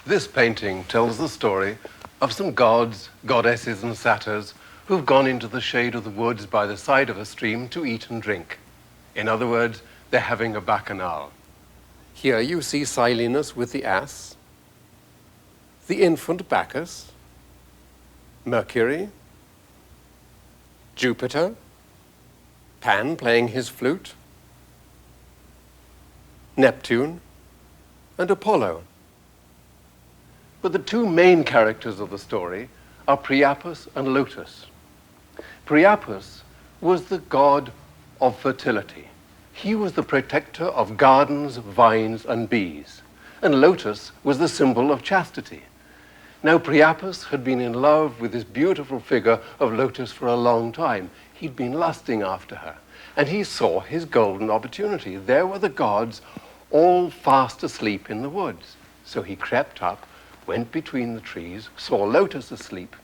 This painting tells the story of some gods, goddesses, and satyrs who've gone into the shade of the woods by the side of a stream to eat and drink. In other words, they're having a bacchanal. Here you see Silenus with the ass, the infant Bacchus, Mercury, Jupiter, Pan playing his flute, Neptune, and Apollo. But the two main characters of the story are Priapus and Lotus. Priapus was the god of fertility. He was the protector of gardens, vines, and bees. And Lotus was the symbol of chastity. Now, Priapus had been in love with this beautiful figure of Lotus for a long time. He'd been lusting after her. And he saw his golden opportunity. There were the gods all fast asleep in the woods. So he crept up, went between the trees, saw Lotus asleep,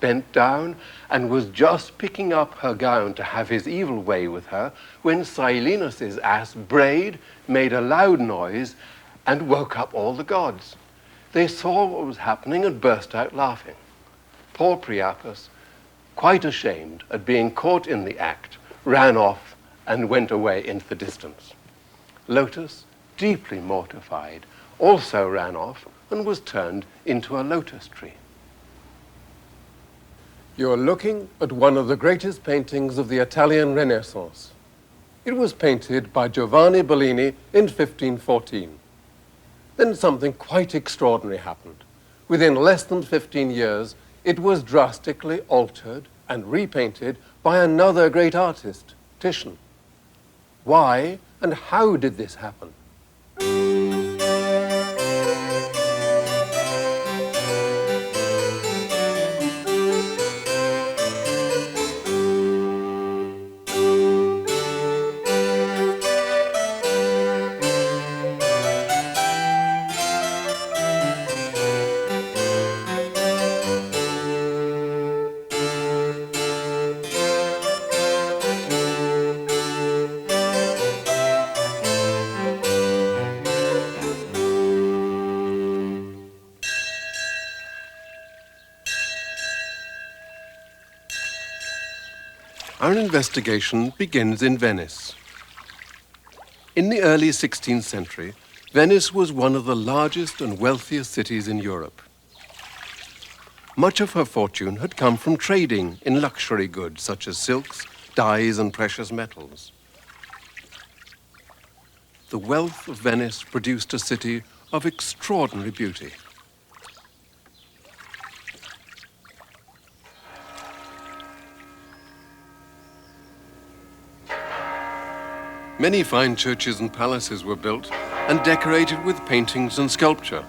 bent down, and was just picking up her gown to have his evil way with her when Silenus's ass brayed, made a loud noise, and woke up all the gods. They saw what was happening and burst out laughing. Poor Priapus, quite ashamed at being caught in the act, ran off and went away into the distance. Lotus, deeply mortified, also ran off and was turned into a lotus tree. You're looking at one of the greatest paintings of the Italian Renaissance. It was painted by Giovanni Bellini in 1514. Then something quite extraordinary happened. Within less than 15 years, it was drastically altered and repainted by another great artist, Titian. Why and how did this happen? Our investigation begins in Venice. In the early 16th century, Venice was one of the largest and wealthiest cities in Europe. Much of her fortune had come from trading in luxury goods such as silks, dyes, and precious metals. The wealth of Venice produced a city of extraordinary beauty. Many fine churches and palaces were built and decorated with paintings and sculpture.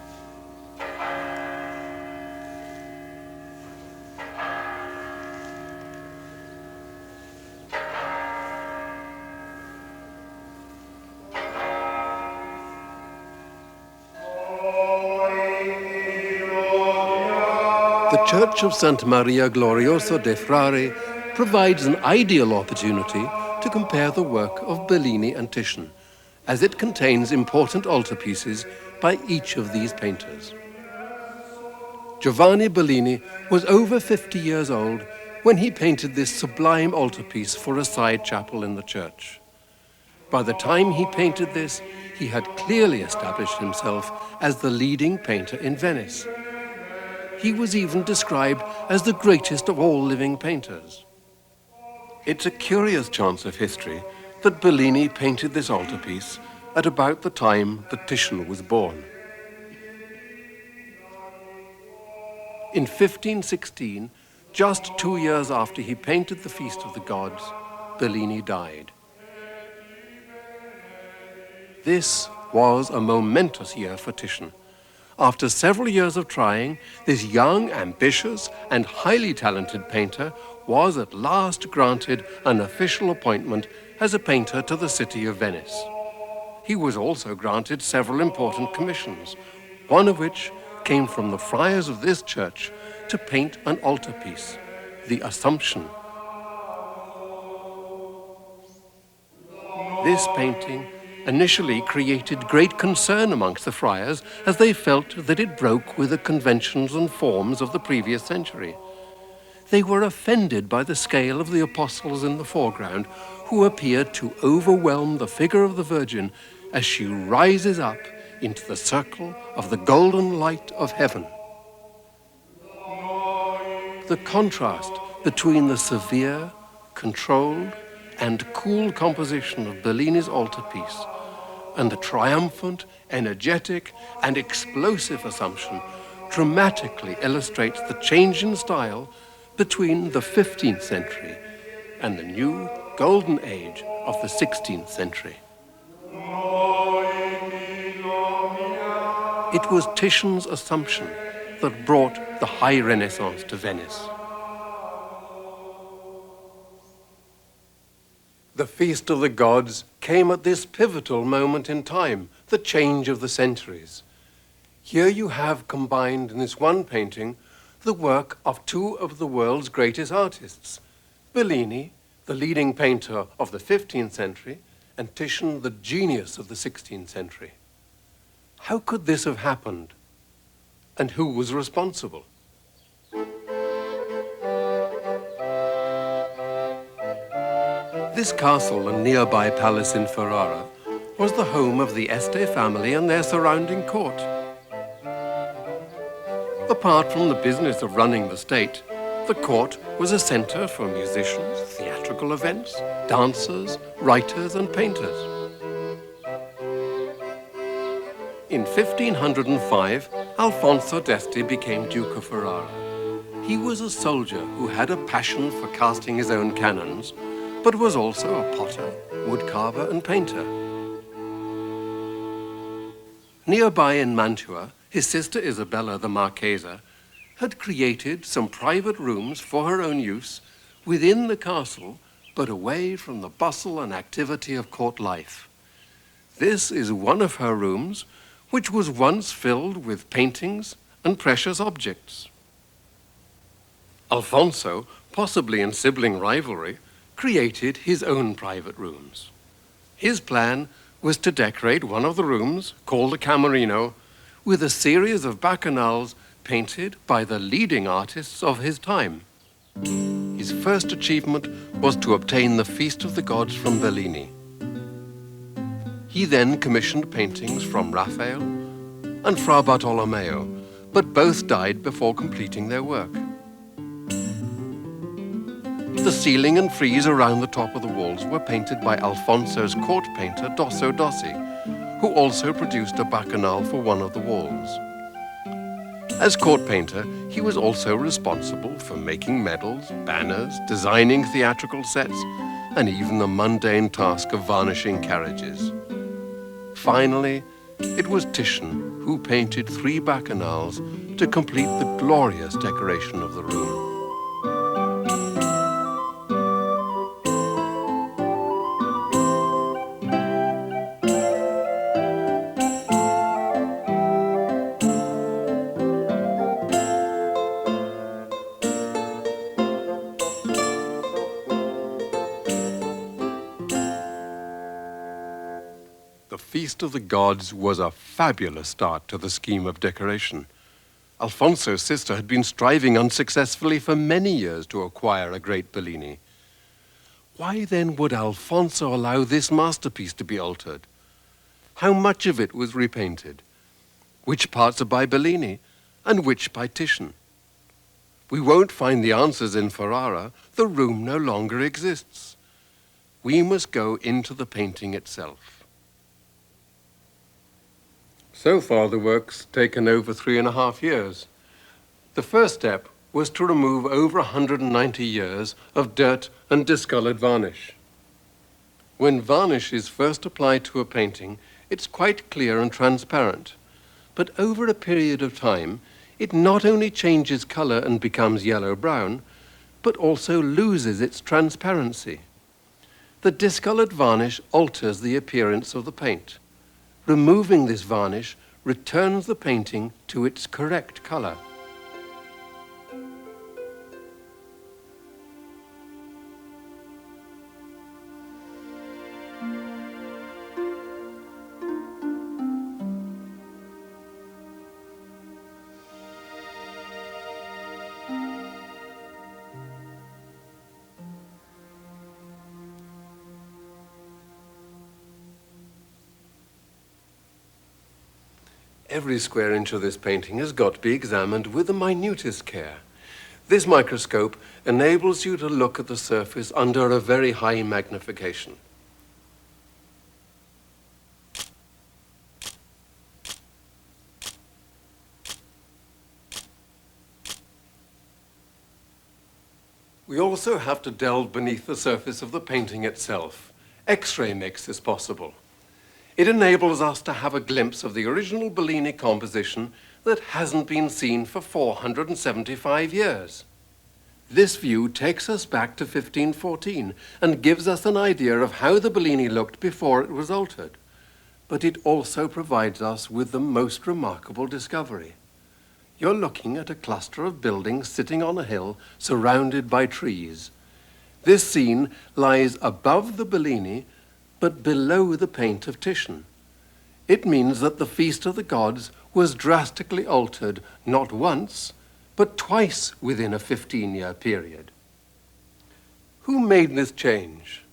The Church of Santa Maria Gloriosa dei Frari provides an ideal opportunity to compare the work of Bellini and Titian, as it contains important altarpieces by each of these painters. Giovanni Bellini was over 50 years old when he painted this sublime altarpiece for a side chapel in the church. By the time he painted this, he had clearly established himself as the leading painter in Venice. He was even described as the greatest of all living painters. It's a curious chance of history that Bellini painted this altarpiece at about the time that Titian was born. In 1516, just 2 years after he painted the Feast of the Gods, Bellini died. This was a momentous year for Titian. After several years of trying, this young, ambitious, and highly talented painter was at last granted an official appointment as a painter to the city of Venice. He was also granted several important commissions, one of which came from the friars of this church to paint an altarpiece, the Assumption. This painting initially created great concern amongst the friars as they felt that it broke with the conventions and forms of the previous century. They were offended by the scale of the apostles in the foreground, who appeared to overwhelm the figure of the Virgin as she rises up into the circle of the golden light of heaven. The contrast between the severe, controlled, and cool composition of Bellini's altarpiece and the triumphant, energetic, and explosive Assumption dramatically illustrates the change in style between the 15th century and the new golden age of the 16th century. It was Titian's Assumption that brought the high Renaissance to Venice. The Feast of the Gods came at this pivotal moment in time, the change of the centuries. Here you have combined in this one painting the work of two of the world's greatest artists, Bellini, the leading painter of the 15th century, and Titian, the genius of the 16th century. How could this have happened? And who was responsible? This castle and nearby palace in Ferrara was the home of the Este family and their surrounding court. Apart from the business of running the state, the court was a center for musicians, theatrical events, dancers, writers, and painters. In 1505, Alfonso d'Este became Duke of Ferrara. He was a soldier who had a passion for casting his own cannons, but was also a potter, woodcarver, and painter. Nearby in Mantua, his sister Isabella the Marchesa had created some private rooms for her own use within the castle, but away from the bustle and activity of court life. This is one of her rooms, which was once filled with paintings and precious objects. Alfonso, possibly in sibling rivalry, created his own private rooms. His plan was to decorate one of the rooms, called the Camerino, with a series of bacchanals painted by the leading artists of his time. His first achievement was to obtain the Feast of the Gods from Bellini. He then commissioned paintings from Raphael and Fra Bartolomeo, but both died before completing their work. The ceiling and frieze around the top of the walls were painted by Alfonso's court painter Dosso Dossi, who also produced a bacchanal for one of the walls. As court painter, he was also responsible for making medals, banners, designing theatrical sets, and even the mundane task of varnishing carriages. Finally, it was Titian who painted 3 bacchanals to complete the glorious decoration of the room. The Feast of the Gods was a fabulous start to the scheme of decoration. Alfonso's sister had been striving unsuccessfully for many years to acquire a great Bellini. Why then would Alfonso allow this masterpiece to be altered? How much of it was repainted? Which parts are by Bellini and which by Titian? We won't find the answers in Ferrara. The room no longer exists. We must go into the painting itself. So far, the work's taken over 3.5 years. The first step was to remove over 190 years of dirt and discolored varnish. When varnish is first applied to a painting, it's quite clear and transparent. But over a period of time, it not only changes color and becomes yellow-brown, but also loses its transparency. The discolored varnish alters the appearance of the paint. Removing this varnish returns the painting to its correct color. Every square inch of this painting has got to be examined with the minutest care. This microscope enables you to look at the surface under a very high magnification. We also have to delve beneath the surface of the painting itself. X-ray makes this possible. It enables us to have a glimpse of the original Bellini composition that hasn't been seen for 475 years. This view takes us back to 1514 and gives us an idea of how the Bellini looked before it was altered. But it also provides us with the most remarkable discovery. You're looking at a cluster of buildings sitting on a hill surrounded by trees. This scene lies above the Bellini, but below the paint of Titian. It means that the Feast of the Gods was drastically altered not once, but twice within a 15-year period. Who made this change?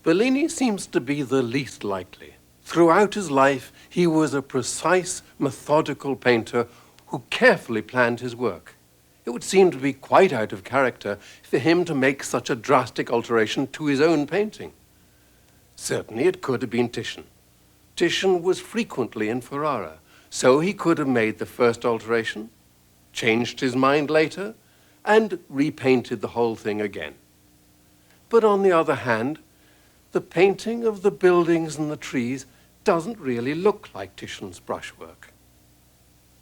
Bellini seems to be the least likely. Throughout his life, he was a precise, methodical painter who carefully planned his work. It would seem to be quite out of character for him to make such a drastic alteration to his own painting. Certainly it could have been Titian. Titian was frequently in Ferrara, so he could have made the first alteration, changed his mind later, and repainted the whole thing again. But on the other hand, the painting of the buildings and the trees doesn't really look like Titian's brushwork.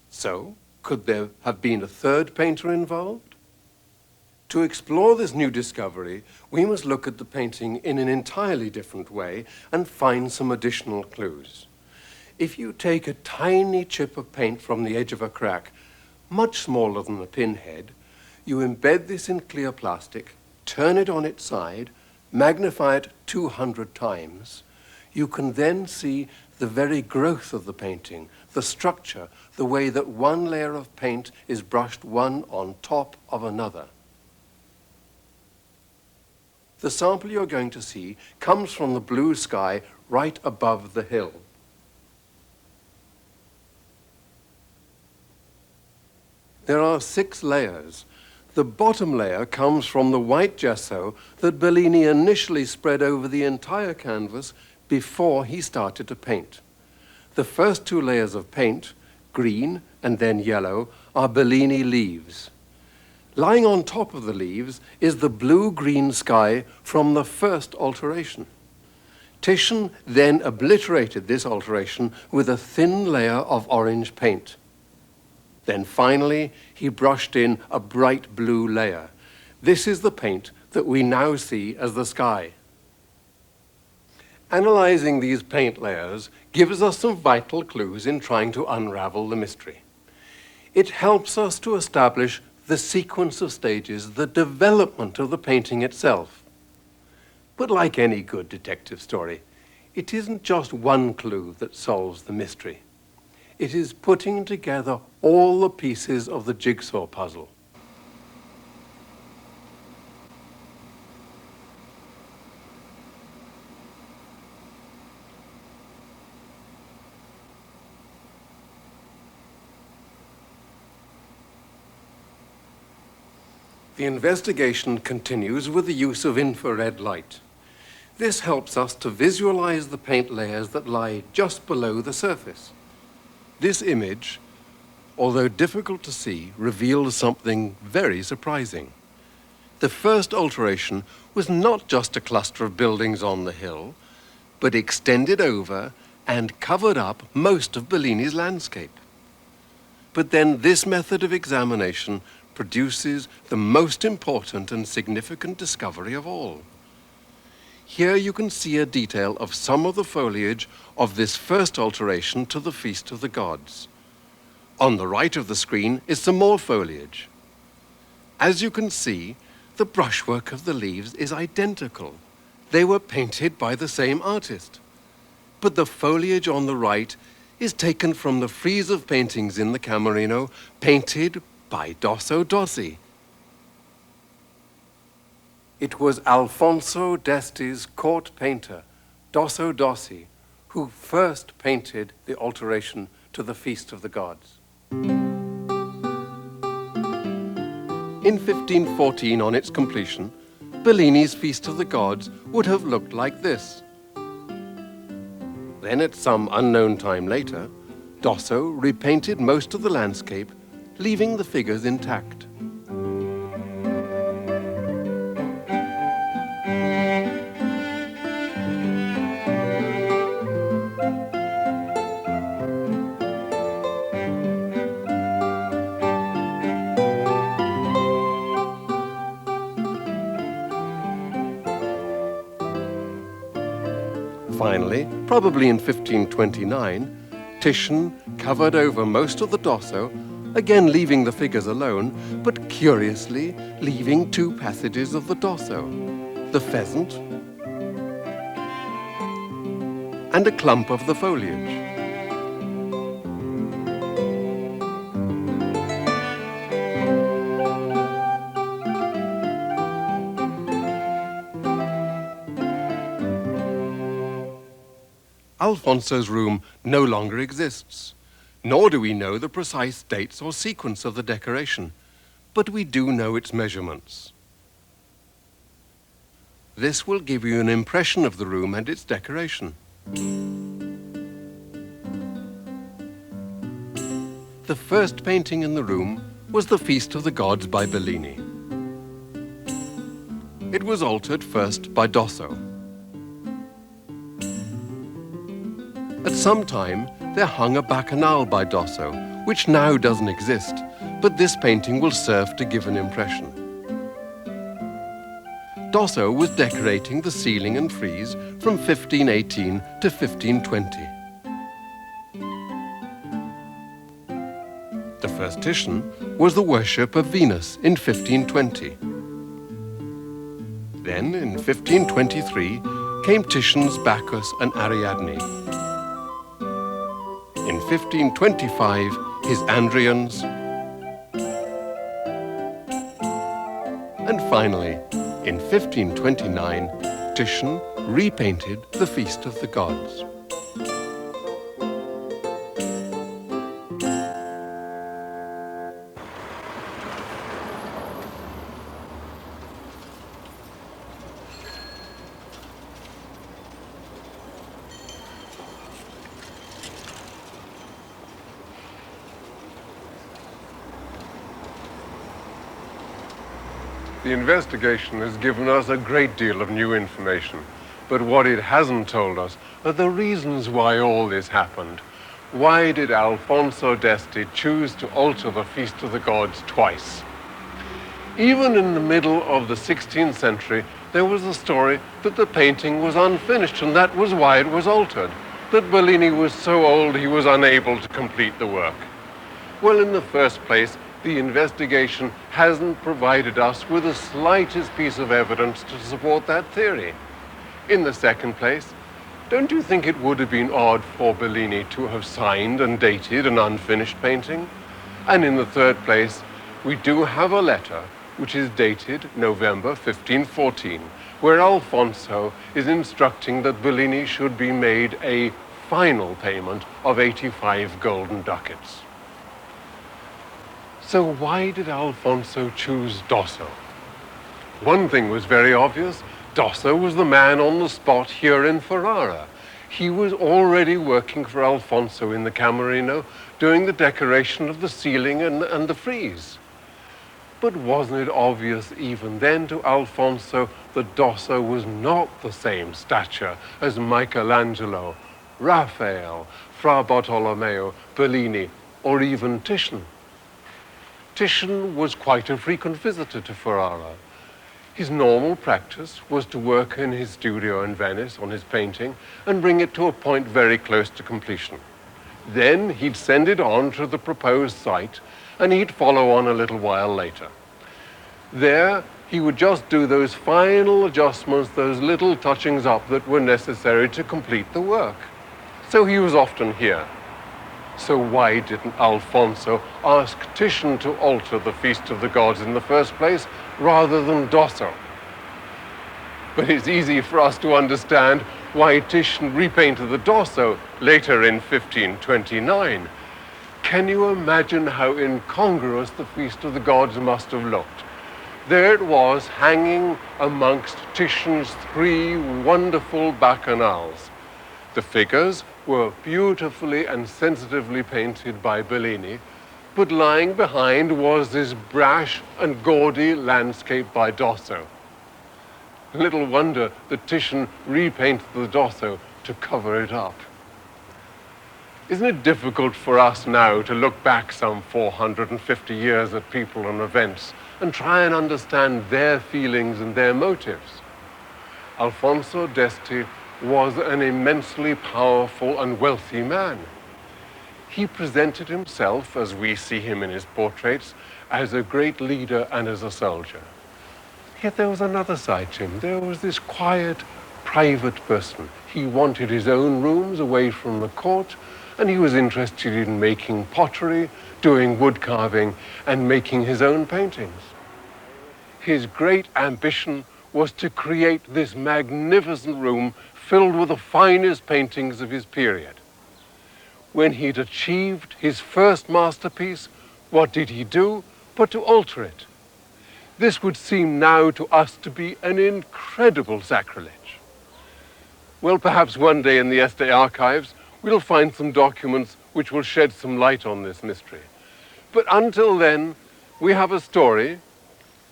So, could there have been a third painter involved? To explore this new discovery, we must look at the painting in an entirely different way and find some additional clues. If you take a tiny chip of paint from the edge of a crack, much smaller than the pinhead, you embed this in clear plastic, turn it on its side, magnify it 200 times, you can then see the very growth of the painting, the structure, the way that one layer of paint is brushed one on top of another. The sample you're going to see comes from the blue sky right above the hill. There are 6 layers. The bottom layer comes from the white gesso that Bellini initially spread over the entire canvas before he started to paint. The first 2 layers of paint, green and then yellow, are Bellini leaves. Lying on top of the leaves is the blue-green sky from the first alteration. Titian then obliterated this alteration with a thin layer of orange paint. Then finally, he brushed in a bright blue layer. This is the paint that we now see as the sky. Analyzing these paint layers gives us some vital clues in trying to unravel the mystery. It helps us to establish the sequence of stages, the development of the painting itself. But like any good detective story, it isn't just one clue that solves the mystery. It is putting together all the pieces of the jigsaw puzzle. The investigation continues with the use of infrared light. This helps us to visualize the paint layers that lie just below the surface. This image, although difficult to see, reveals something very surprising. The first alteration was not just a cluster of buildings on the hill, but extended over and covered up most of Bellini's landscape. But then this method of examination produces the most important and significant discovery of all. Here you can see a detail of some of the foliage of this first alteration to the Feast of the Gods. On the right of the screen is some more foliage. As you can see, the brushwork of the leaves is identical. They were painted by the same artist. But the foliage on the right is taken from the frieze of paintings in the Camerino, painted by Dosso Dossi. It was Alfonso d'Este's court painter, Dosso Dossi, who first painted the alteration to the Feast of the Gods. In 1514, on its completion, Bellini's Feast of the Gods would have looked like this. Then, at some unknown time later, Dosso repainted most of the landscape, leaving the figures intact. Finally, probably in 1529, Titian covered over most of the Dosso, again leaving the figures alone, but curiously leaving two passages of the Dosso, the pheasant and a clump of the foliage. Alfonso's room no longer exists, nor do we know the precise dates or sequence of the decoration, but we do know its measurements. This will give you an impression of the room and its decoration. The first painting in the room was the Feast of the Gods by Bellini. It was altered first by Dosso. At some time, there hung a Bacchanal by Dosso, which now doesn't exist, but this painting will serve to give an impression. Dosso was decorating the ceiling and frieze from 1518 to 1520. The first Titian was the worship of Venus in 1520. Then, in 1523, came Titian's Bacchus and Ariadne. In 1525, his Andrians, and finally, in 1529, Titian repainted the Feast of the Gods. The investigation has given us a great deal of new information, but what it hasn't told us are the reasons why all this happened. Why did Alfonso d'Este choose to alter the Feast of the Gods twice? Even in the middle of the 16th century, there was a story that the painting was unfinished, and that was why it was altered, that Bellini was so old he was unable to complete the work. Well, in the first place, the investigation hasn't provided us with the slightest piece of evidence to support that theory. In the second place, don't you think it would have been odd for Bellini to have signed and dated an unfinished painting? And in the third place, we do have a letter which is dated November 1514, where Alfonso is instructing that Bellini should be made a final payment of 85 golden ducats. So why did Alfonso choose Dosso? One thing was very obvious. Dosso was the man on the spot here in Ferrara. He was already working for Alfonso in the Camerino, doing the decoration of the ceiling and the frieze. But wasn't it obvious even then to Alfonso that Dosso was not the same stature as Michelangelo, Raphael, Fra Bartolomeo, Bellini, or even Titian? Titian was quite a frequent visitor to Ferrara. His normal practice was to work in his studio in Venice on his painting and bring it to a point very close to completion. Then he'd send it on to the proposed site and he'd follow on a little while later. There, he would just do those final adjustments, those little touchings up that were necessary to complete the work. So he was often here. So why didn't Alfonso ask Titian to alter the Feast of the Gods in the first place, rather than Dosso? But it's easy for us to understand why Titian repainted the Dosso later in 1529. Can you imagine how incongruous the Feast of the Gods must have looked? There it was, hanging amongst Titian's 3 wonderful bacchanals. The figures were beautifully and sensitively painted by Bellini, but lying behind was this brash and gaudy landscape by Dosso. Little wonder that Titian repainted the Dosso to cover it up. Isn't it difficult for us now to look back some 450 years at people and events and try and understand their feelings and their motives? Alfonso d'Este was an immensely powerful and wealthy man. He presented himself, as we see him in his portraits, as a great leader and as a soldier. Yet there was another side to him. There was this quiet, private person. He wanted his own rooms away from the court, and he was interested in making pottery, doing wood carving, and making his own paintings. His great ambition was to create this magnificent room filled with the finest paintings of his period. When he'd achieved his first masterpiece, what did he do but to alter it? This would seem now to us to be an incredible sacrilege. Well, perhaps one day in the Este archives, we'll find some documents which will shed some light on this mystery. But until then, we have a story,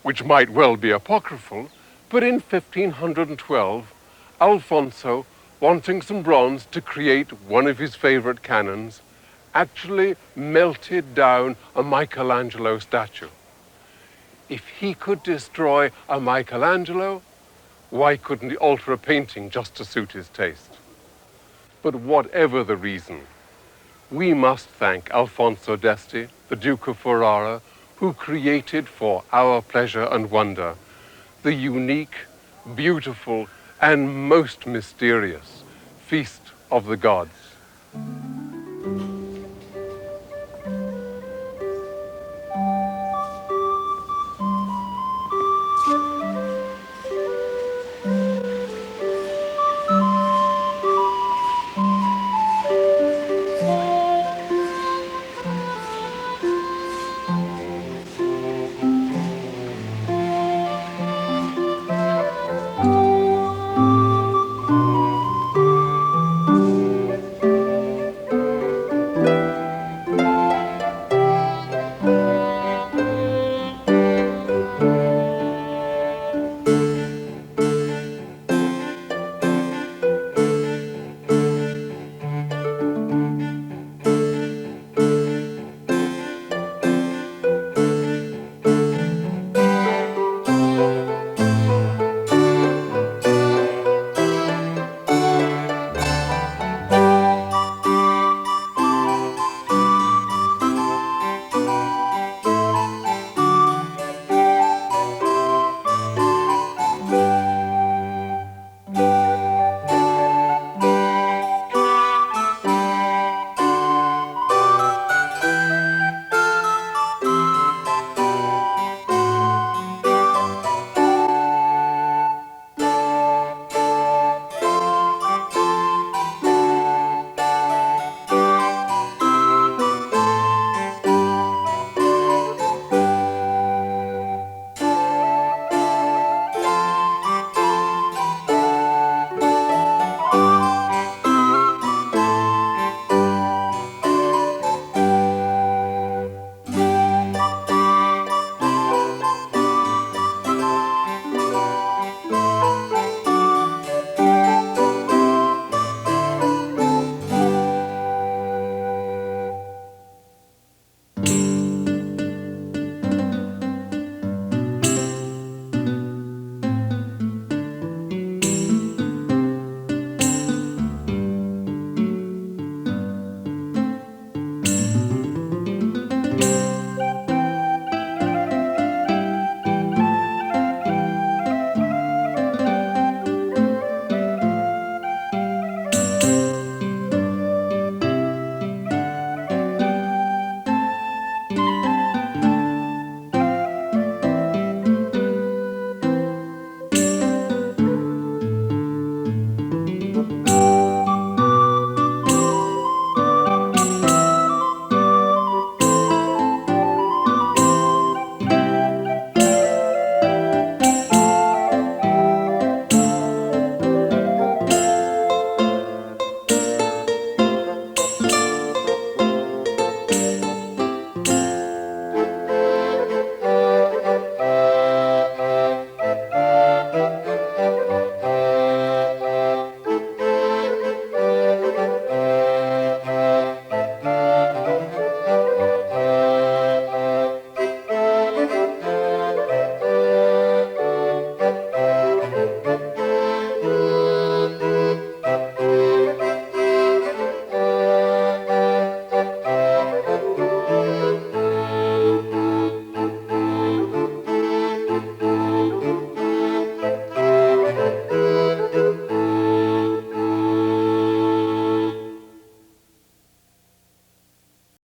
which might well be apocryphal, but in 1512, Alfonso, wanting some bronze to create one of his favorite cannons, actually melted down a Michelangelo statue. If he could destroy a Michelangelo, why couldn't he alter a painting just to suit his taste? But whatever the reason, we must thank Alfonso d'Este, the Duke of Ferrara, who created for our pleasure and wonder the unique, beautiful, and most mysterious Feast of the Gods.